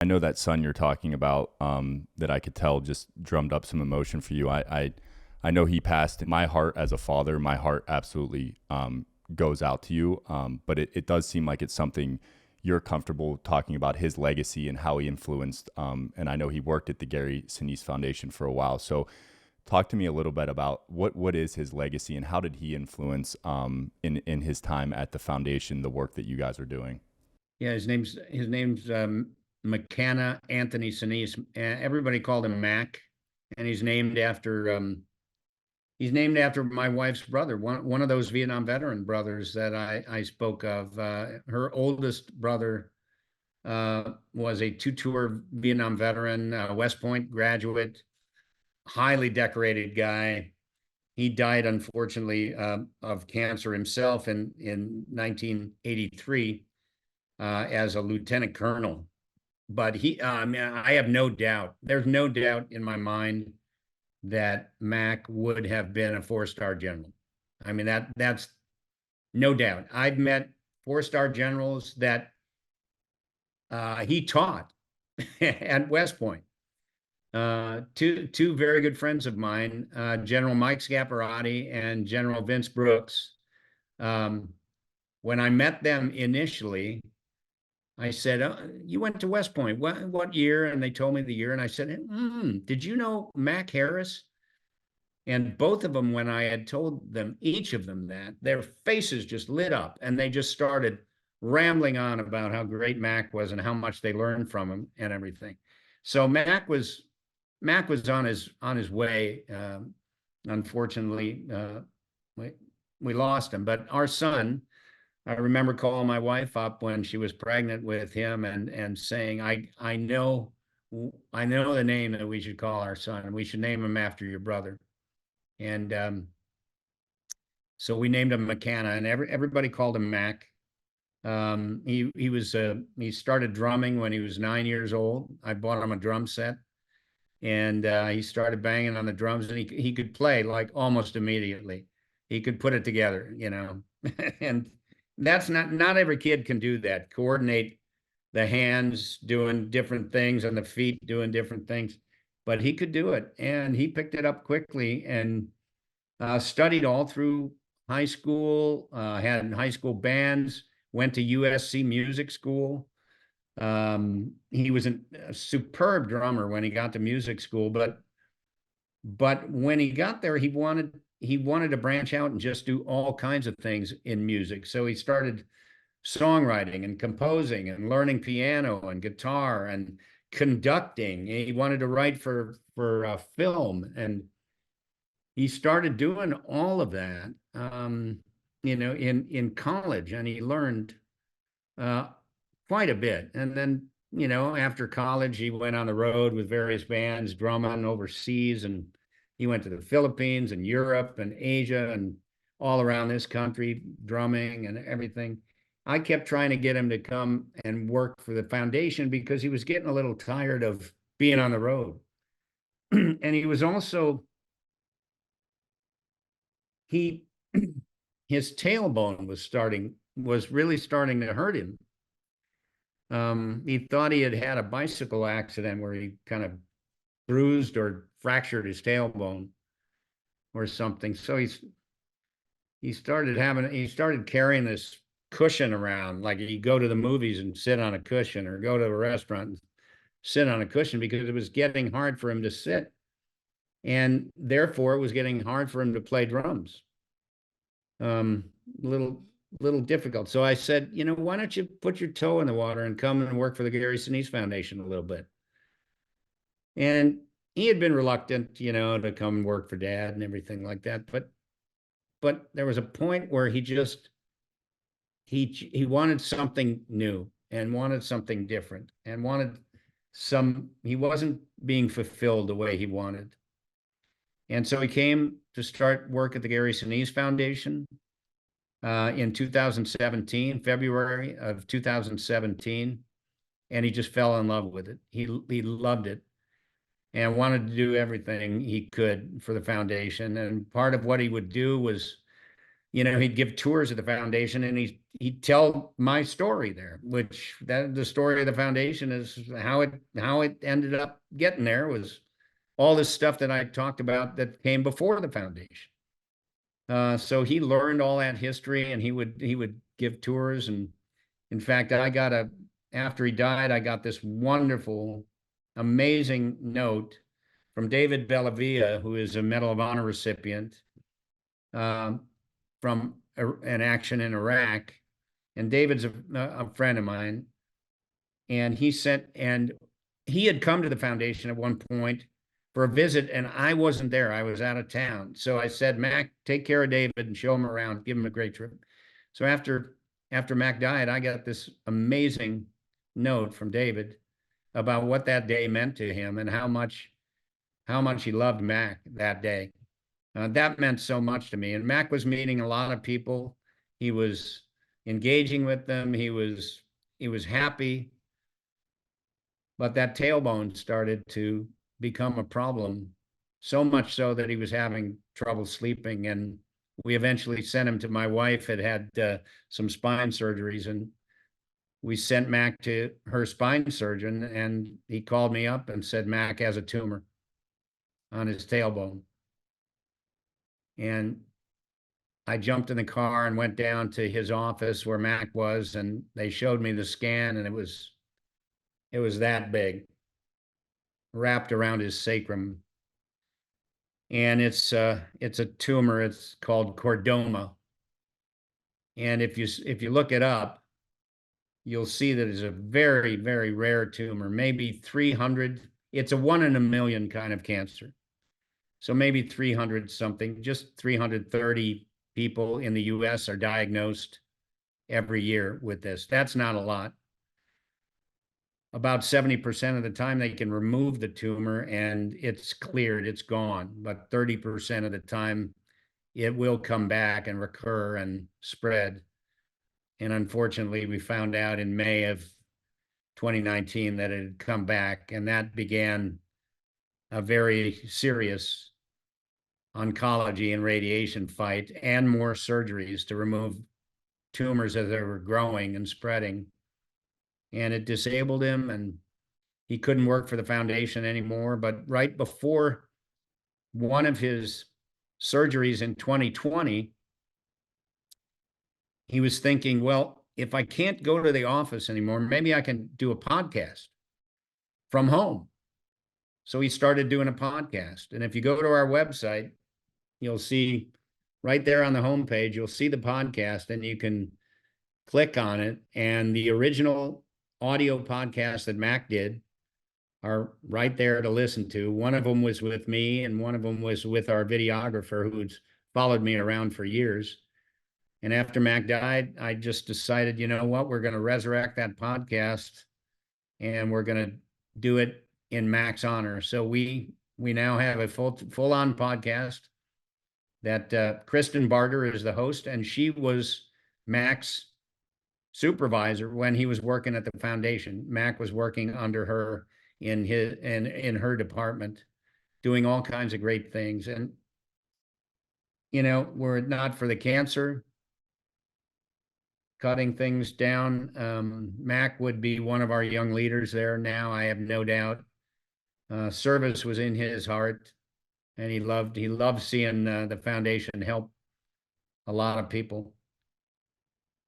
I know that son you're talking about, that I could tell just drummed up some emotion for you. I know he passed. My heart as a father, my heart absolutely goes out to you. But it does seem like it's something you're comfortable talking about, his legacy and how he influenced. And I know he worked at the Gary Sinise Foundation for a while. So talk to me a little bit about what is his legacy and how did he influence in his time at the foundation, the work that you guys are doing. Yeah, his name's McKenna Anthony Sinise. Everybody called him Mac, and he's named after my wife's brother, one of those Vietnam veteran brothers that I spoke of. Her oldest brother was a two-tour Vietnam veteran, West Point graduate, highly decorated guy. He died, unfortunately, of cancer himself in 1983 as a lieutenant colonel. But I have no doubt. There's no doubt in my mind that Mac would have been a four-star general. I mean, that's no doubt. I've met four-star generals that he taught at West Point. Two very good friends of mine, General Mike Scaparrotti and General Vince Brooks. When I met them initially, I said, "You went to West Point. What year?" And they told me the year, and I said, "Did you know Mac Harris?" And both of them, when I had told them, each of them, that, their faces just lit up, and they just started rambling on about how great Mac was and how much they learned from him and everything. So Mac was on his way. Unfortunately, we we lost him. But our son, I remember calling my wife up when she was pregnant with him and saying, I know the name that we should call our son, and we should name him after your brother." And so we named him McKenna, and everybody called him Mac. He started drumming when he was 9 years old. I bought him a drum set, and he started banging on the drums, and he could play like almost immediately. He could put it together. And that's not every kid can do that. Coordinate the hands doing different things and the feet doing different things, but he could do it, and he picked it up quickly and studied all through high school. Had high school bands. Went to USC Music School. He was a superb drummer when he got to music school, but when he got there, he wanted to branch out and just do all kinds of things in music. So he started songwriting and composing and learning piano and guitar and conducting. He wanted to write for film, and he started doing all of that, in college, and he learned uh, quite a bit. And then, after college, he went on the road with various bands, drumming overseas, and he went to the Philippines and Europe and Asia and all around this country, drumming and everything. I kept trying to get him to come and work for the foundation because he was getting a little tired of being on the road. And he was also, he, his tailbone was really starting to hurt him. He thought he had had a bicycle accident where he kind of bruised or fractured his tailbone or something. So he started carrying this cushion around, like he'd go to the movies and sit on a cushion, or go to a restaurant and sit on a cushion, because it was getting hard for him to sit, and therefore it was getting hard for him to play drums. Um, little little difficult. So I said, why don't you put your toe in the water and come and work for the Gary Sinise Foundation a little bit? And he had been reluctant, to come and work for Dad and everything like that. But there was a point where he wanted something new and wanted something different and he wasn't being fulfilled the way he wanted. And so he came to start work at the Gary Sinise Foundation in 2017, February of 2017, and he just fell in love with it. He loved it and wanted to do everything he could for the foundation. And part of what he would do was, he'd give tours of the foundation, and he'd tell my story there, which that the story of the foundation is how it ended up getting there was all this stuff that I talked about that came before the foundation. So he learned all that history, and he would give tours. And in fact, after he died, I got this wonderful, amazing note from David Bellavia, who is a Medal of Honor recipient from an action in Iraq. And David's a friend of mine. And he had come to the foundation at one point for a visit, and I wasn't there. I was out of town. So I said, Mac, take care of David and show him around, give him a great trip. So after Mac died, I got this amazing note from David about what that day meant to him and how much he loved Mac that day. That meant so much to me. And Mac was meeting a lot of people. He was engaging with them. He was happy. But that tailbone started to become a problem, so much so that he was having trouble sleeping. And we eventually sent him to my wife, had some spine surgeries, and we sent Mac to her spine surgeon, and he called me up and said, Mac has a tumor on his tailbone. And I jumped in the car and went down to his office where Mac was, and they showed me the scan, and it was that big, wrapped around his sacrum. And it's a tumor. It's called chordoma. And if you look it up, you'll see that it's a very, very rare tumor, maybe 300. It's a 1 in a million kind of cancer. So maybe 300 something, just 330 people in the US are diagnosed every year with this. That's not a lot. About 70% of the time they can remove the tumor and it's cleared, it's gone. But 30% of the time it will come back and recur and spread. And unfortunately, we found out in May of 2019 that it had come back, and that began a very serious oncology and radiation fight and more surgeries to remove tumors as they were growing and spreading. And it disabled him, and he couldn't work for the foundation anymore. But right before one of his surgeries in 2020, he was thinking, well, if I can't go to the office anymore, maybe I can do a podcast from home. So he started doing a podcast. And if you go to our website, you'll see right there on the homepage, you'll see the podcast, and you can click on it. And the original audio podcast that Mac did are right there to listen to. One of them was with me, and one of them was with our videographer who's followed me around for years. And after Mac died, I just decided, you know what, we're going to resurrect that podcast, and we're going to do it in Mac's honor. So we now have a full-on podcast that Kristen Barter is the host, and she was Mac's supervisor when he was working at the foundation. Mac was working under her in her department, doing all kinds of great things. And were it not for the cancer cutting things down, Mac would be one of our young leaders there now, I have no doubt. Service was in his heart, and he loved seeing the foundation help a lot of people.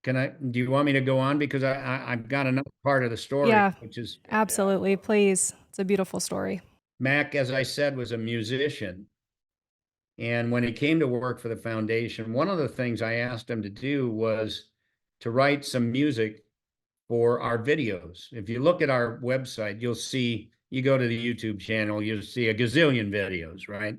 Do you want me to go on? Because I've got another part of the story, Yeah, which is absolutely, please. It's a beautiful story. Mac, as I said, was a musician. And when he came to work for the foundation, one of the things I asked him to do was to write some music for our videos. If you look at our website, you'll see, you go to the YouTube channel, you'll see a gazillion videos, right?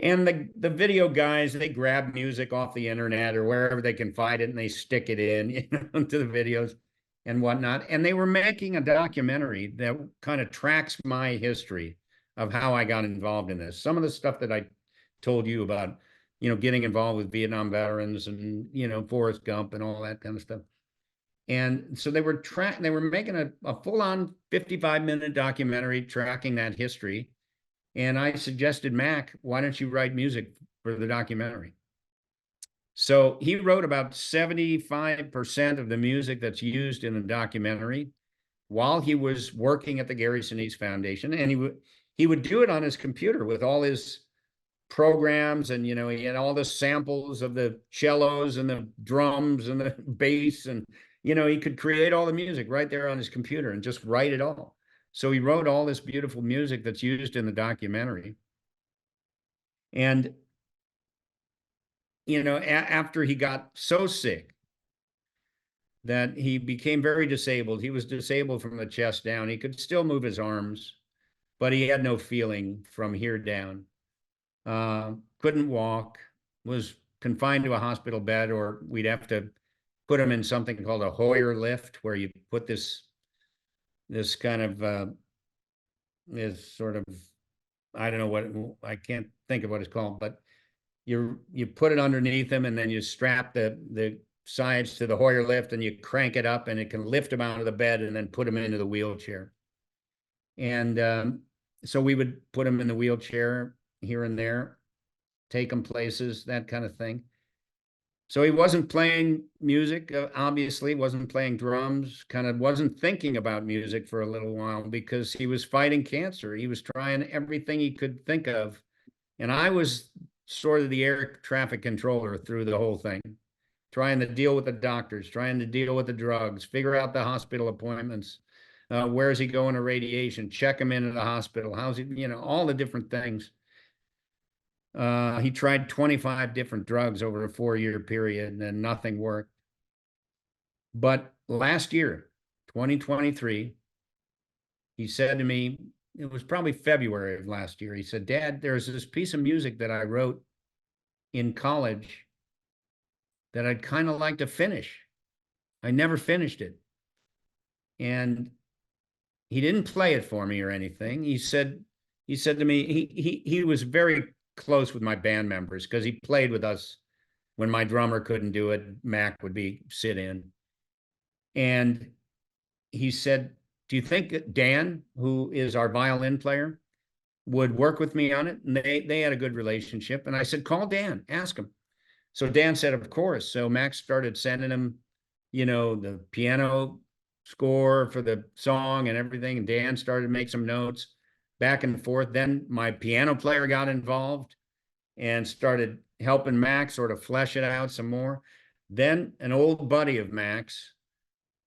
And the video guys, they grab music off the internet or wherever they can find it, and they stick it in, into the videos and whatnot. And they were making a documentary that kind of tracks my history of how I got involved in this. Some of the stuff that I told you about, getting involved with Vietnam veterans and, Forrest Gump and all that kind of stuff. And so they were making a full-on 55-minute documentary tracking that history. And I suggested, Mac, why don't you write music for the documentary? So he wrote about 75% of the music that's used in the documentary while he was working at the Gary Sinise Foundation, and he would do it on his computer with all his programs, and he had all the samples of the cellos and the drums and the bass, and he could create all the music right there on his computer and just write it all. So he wrote all this beautiful music that's used in the documentary. And after he got so sick that he became very disabled, he was disabled from the chest down. He could still move his arms, but he had no feeling from here down. Couldn't walk, was confined to a hospital bed, or we'd have to put him in something called a Hoyer lift, where you put this kind of this sort of, I don't know what, I can't think of what it's called, but you put it underneath him, and then you strap the sides to the Hoyer lift, and you crank it up, and it can lift him out of the bed and then put him into the wheelchair. And so we would put him in the wheelchair here and there, take him places, that kind of thing. So he wasn't playing music, obviously, wasn't playing drums, kind of wasn't thinking about music for a little while because he was fighting cancer. He was trying everything he could think of. And I was sort of the air traffic controller through the whole thing, trying to deal with the doctors, trying to deal with the drugs, figure out the hospital appointments. Where's he going to radiation? Check him into the hospital. How's he, all the different things. He tried 25 different drugs over a 4-year period, and nothing worked. But last year, 2023, he said to me, it was probably February of last year, he said, "Dad, there's this piece of music that I wrote in college that I'd kind of like to finish. I never finished it." And he didn't play it for me or anything. He said to me, he was very close with my band members because he played with us when my drummer couldn't do it. Mac would be sit in. And he said, "Do you think that Dan, who is our violin player, would work with me on it?" And they had a good relationship. And I said, "Call Dan, ask him." So Dan said, "Of course." So Max started sending him, the piano score for the song and everything. And Dan started to make some notes back and forth. Then my piano player got involved and started helping Max sort of flesh it out some more. Then an old buddy of Max,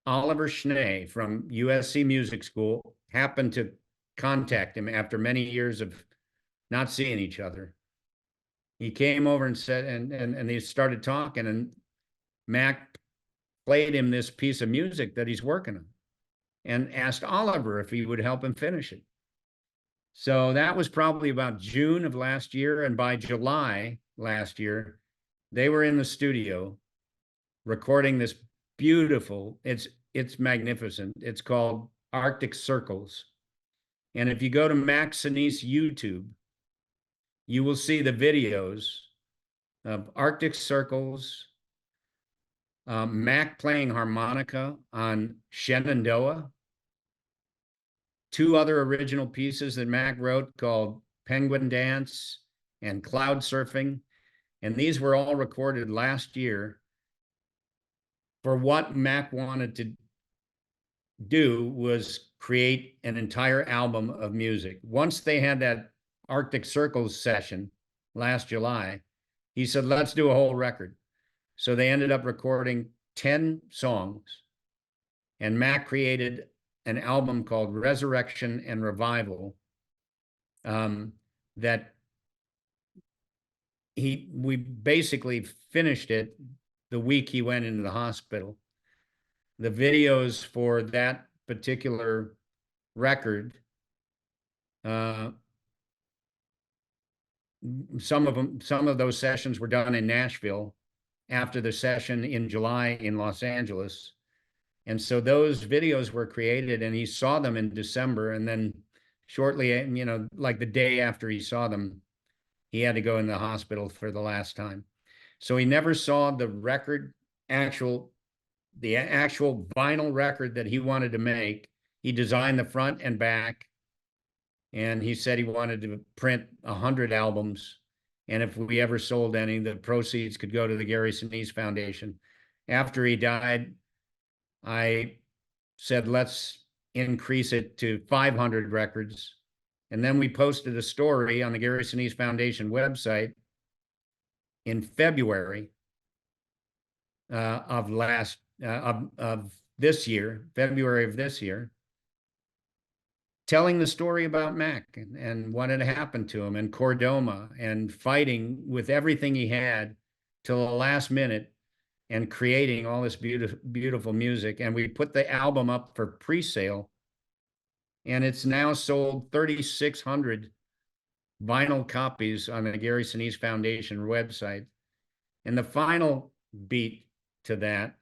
Oliver Schnee from USC Music School, happened to contact him after many years of not seeing each other. He came over and said, and they started talking, and Mac played him this piece of music that he's working on and asked Oliver if he would help him finish it. So that was probably about June of last year. And by July last year, they were in the studio recording this beautiful, it's magnificent. It's called Arctic Circles. And if you go to Max Sinise YouTube, you will see the videos of Arctic Circles, Mac playing harmonica on Shenandoah, 2 other original pieces that Mac wrote called Penguin Dance and Cloud Surfing. And these were all recorded last year for what Mac wanted to do was create an entire album of music. Once they had that Arctic Circles session last July, he said, "Let's do a whole record." So they ended up recording 10 songs, and Mac created an album called Resurrection and Revival that we basically finished it the week he went into the hospital. The videos for that particular record, some of those sessions were done in Nashville after the session in July in Los Angeles. And so those videos were created, and he saw them in December. And then shortly, like the day after he saw them, he had to go in the hospital for the last time. So he never saw the actual vinyl record that he wanted to make. He designed the front and back, and he said he wanted to print 100 albums. And if we ever sold any, the proceeds could go to the Gary Sinise Foundation. After he died, I said, let's increase it to 500 records. And then we posted a story on the Gary Sinise Foundation website in February of this year, February of this year, telling the story about Mac and what had happened to him in Cordoma and fighting with everything he had till the last minute and creating all this beautiful music. And we put the album up for pre-sale, and it's now sold 3,600 vinyl copies on the Gary Sinise Foundation website. And the final beat to that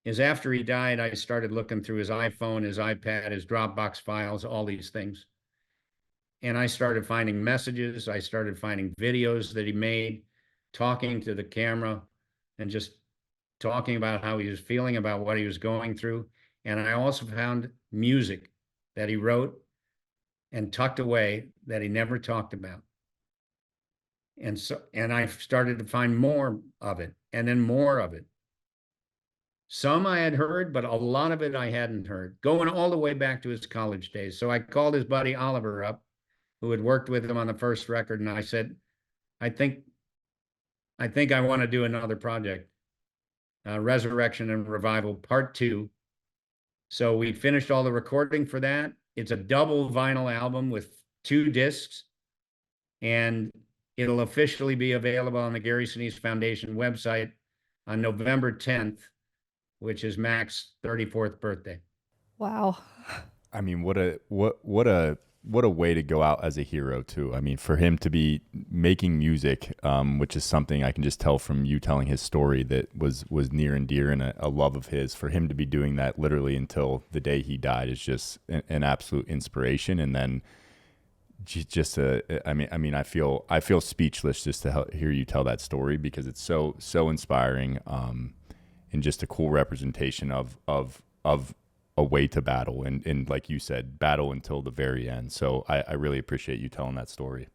is after he died, I started looking through his iPhone, his iPad, his Dropbox files, all these things. And I started finding messages. I started finding videos that he made, talking to the camera and just talking about how he was feeling, about what he was going through. And I also found music that he wrote and tucked away that he never talked about. And I started to find more of it, and then more of it. Some I had heard, but a lot of it I hadn't heard, going all the way back to his college days. So I called his buddy Oliver up, who had worked with him on the first record, and I said, I think I want to do another project, Resurrection and Revival Part 2. So we finished all the recording for that. It's a double vinyl album with 2 discs, and it'll officially be available on the Gary Sinise Foundation website on November 10th, which is Mac's 34th birthday. Wow. I mean, what a way to go out as a hero too. I mean, for him to be making music, which is something I can just tell from you telling his story that was near and dear and a love of his. For him to be doing that literally until the day he died is just an absolute inspiration. And then I feel speechless just to hear you tell that story, because it's so inspiring, and just a cool representation of a way to battle and like you said, battle until the very end. So I really appreciate you telling that story.